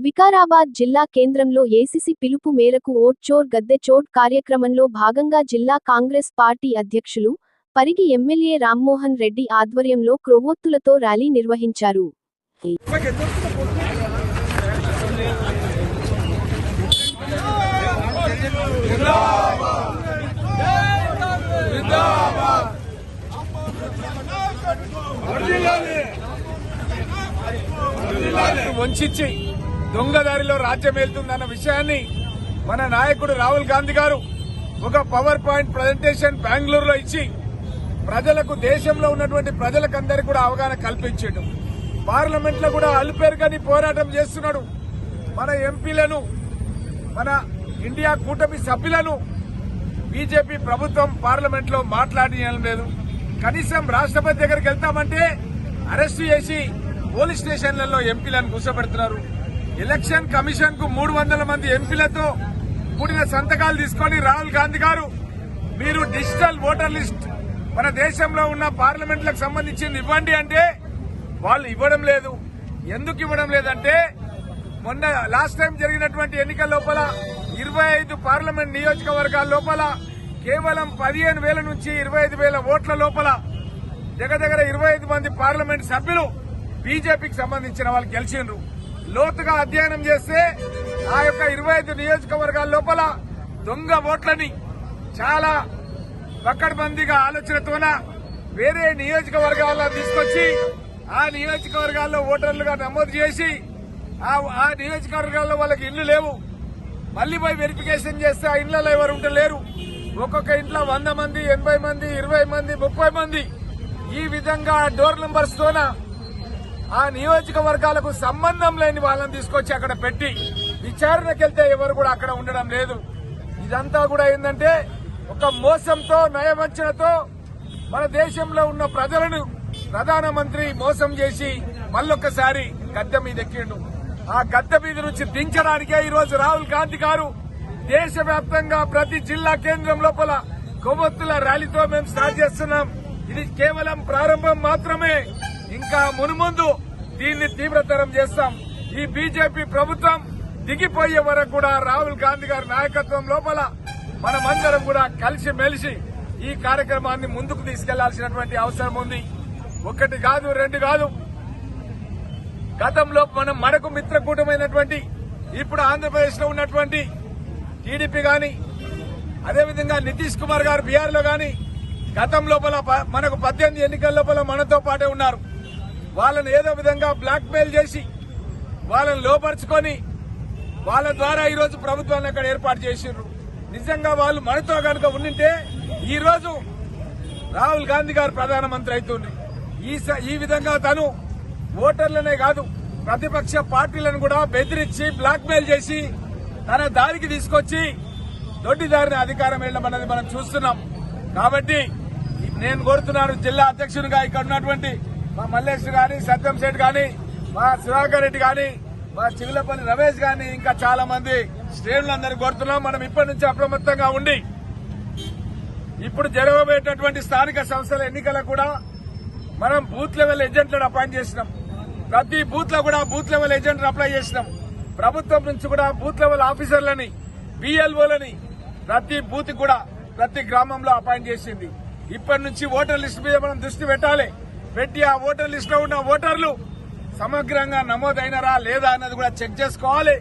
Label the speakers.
Speaker 1: వికారాబాద్ జిల్లా కేంద్రంలో ఏసీసీ పిలుపు మేరకు ఓట్ చోర్ గద్దె చోట్ కార్యక్రమంలో భాగంగా జిల్లా కాంగ్రెస్ పార్టీ అధ్యక్షులు పరిగి ఎమ్మెల్యే రామ్మోహన్ రెడ్డి ఆధ్వర్యంలో క్రొవ్వొత్తులతో ర్యాలీ నిర్వహించారు.
Speaker 2: వంచి దొంగదారిలో రాజ్యం వెళ్తుందన్న విషయాన్ని మన నాయకుడు రాహుల్ గాంధీ గారు ఒక పవర్ పాయింట్ ప్రజెంటేషన్ బెంగళూరులో ఇచ్చి ప్రజలకు, దేశంలో ఉన్నటువంటి ప్రజలకందరికీ కూడా అవగాహన కల్పించాడు. పార్లమెంట్ లో కూడా అలుపేరుగాని పోరాటం చేస్తున్నాడు. మన ఎంపీలను, మన ఇండియా కూటమి సభ్యులను బీజేపీ ప్రభుత్వం పార్లమెంట్ లో మాట్లాడడం లేదు. కనీసం రాష్ట్రపతి దగ్గరికి వెళ్తామంటే అరెస్టు చేసి పోలీస్ స్టేషన్లలో ఎంపీలను కూర్చోబెడుతున్నారు. ఎలక్షన్ కమిషన్ కు 300 మంది ఎంపీలతో కూడిన సంతకాలు తీసుకొని రాహుల్ గాంధీ గారు మీరు డిజిటల్ ఓటర్ లిస్ట్ మన దేశంలో ఉన్న పార్లమెంట్లకు సంబంధించింది ఇవ్వండి అంటే వాళ్ళు ఇవ్వడం లేదు. ఎందుకు ఇవ్వడం లేదంటే మొన్న లాస్ట్ టైం జరిగినటువంటి ఎన్నికల లోపల 25 పార్లమెంట్ నియోజకవర్గాల లోపల కేవలం 15,000 నుంచి 25,000 ఓట్ల లోపల దగ్గర 25 మంది పార్లమెంట్ సభ్యులు బీజేపీకి సంబంధించిన వాళ్ళు గెలిచిండ్రు. లోతుగా అధ్యయనం చేస్తే ఆ యొక్క 25 నియోజకవర్గాల లోపల దొంగ ఓట్లని చాలా పకడ్బందీగా ఆలోచనతోన వేరే నియోజకవర్గాల్లో తీసుకొచ్చి ఆ నియోజకవర్గాల్లో ఓటర్లుగా నమోదు చేసి ఆ నియోజకవర్గాల్లో వాళ్ళకి ఇళ్లు లేవు, మళ్లీ పోయి వెరిఫికేషన్ చేస్తే ఆ ఇళ్లలో ఎవరు ఉండలేరు. ఒక్కొక్క ఇంట్లో 100 మంది, 80 మంది, 20 మంది, 30 మంది ఈ విధంగా డోర్ నంబర్స్ తోన ఆ నియోజకవర్గాలకు సంబంధం లేని వాళ్ళని తీసుకొచ్చి అక్కడ పెట్టి విచారణకెళ్తే ఎవరు కూడా అక్కడ ఉండడం లేదు. ఇదంతా కూడా ఏంటంటే ఒక మోసంతో, నయవంచనతో మన దేశంలో ఉన్న ప్రజలను ప్రధానమంత్రి మోసం చేసి మళ్ళొక్కసారి గద్దె మీద ఎక్కిండు. ఆ గద్దె మీద నుంచి దించడానికే ఈరోజు రాహుల్ గాంధీ గారు దేశవ్యాప్తంగా ప్రతి జిల్లా కేంద్రం లోపల కొవ్వొత్తుల ర్యాలీతో మేము స్టార్ట్ చేస్తున్నాం. ఇది కేవలం ప్రారంభం మాత్రమే. ఇంకా మునుముందు దీన్ని తీవ్రతరం చేస్తాం. ఈ బీజేపీ ప్రభుత్వం దిగిపోయే వరకు కూడా రాహుల్ గాంధీ గారి నాయకత్వం లోపల మనమందరం కూడా కలిసి మెలిసి ఈ కార్యక్రమాన్ని ముందుకు తీసుకెళ్లాల్సినటువంటి అవసరం ఉంది. ఒకటి కాదు, రెండు కాదు. గతంలో మనకు మిత్రకూటమైనటువంటి ఇప్పుడు ఆంధ్రప్రదేశ్ లో ఉన్నటువంటి టీడీపీ గాని, అదేవిధంగా నితీష్ కుమార్ గారు బీహార్ లో గాని గతం లోపల మనకు 18 ఎన్నికల లోపల మనతో పాటే ఉన్నారు. వాళ్ళని ఏదో విధంగా బ్లాక్ మెయిల్ చేసి వాళ్ళని లోపరుచుకొని వాళ్ళ ద్వారా ఈరోజు ప్రభుత్వాన్ని అక్కడ ఏర్పాటు చేసిండ్రు. నిజంగా వాళ్ళు మనతో కనుక ఉండింటే ఈ రోజు రాహుల్ గాంధీ గారు ప్రధానమంత్రి అవుతుంది. ఈ విధంగా తను ఓటర్లనే కాదు ప్రతిపక్ష పార్టీలను కూడా బెదిరించి బ్లాక్ మెయిల్ చేసి తన దారికి తీసుకొచ్చి దొడ్డిదారిన అధికారం వెళ్లమన్నది మనం చూస్తున్నాం. కాబట్టి నేను కోరుతున్నాను జిల్లా అధ్యక్షునిగా ఇక్కడ ఉన్నటువంటి మా మల్లేష్ గాని, సత్యం శెట్టి గాని, మా సుధాకర్ రెడ్డి గాని, మా చిగులపల్లి రమేష్ గాని, ఇంకా చాలా మంది శ్రేణులందరినీ కోరుతున్నాం. మనం ఇప్పటి నుంచి అప్రమత్తంగా ఉండి ఇప్పుడు జరగబోయేటటువంటి స్థానిక సంస్థల ఎన్నికలకు కూడా మనం బూత్ లెవెల్ ఏజెంట్లను అపాయింట్ చేసినాం. ప్రతి బూత్ లో కూడా బూత్ లెవెల్ ఏజెంట్లను అప్లై చేసినాం. ప్రభుత్వం నుంచి కూడా బూత్ లెవెల్ ఆఫీసర్లని, బిఎల్ఓలని ప్రతి బూత్ కూడా ప్రతి గ్రామంలో అపాయింట్ చేసింది. ఇప్పటి నుంచి ఓటర్ లిస్టు మీద మనం దృష్టి పెట్టి ఆ ఓటర్ లిస్ట్ లో ఉన్న ఓటర్లు సమగ్రంగా నమోదైనరా లేదా అన్నది కూడా చెక్ చేసుకోవాలి.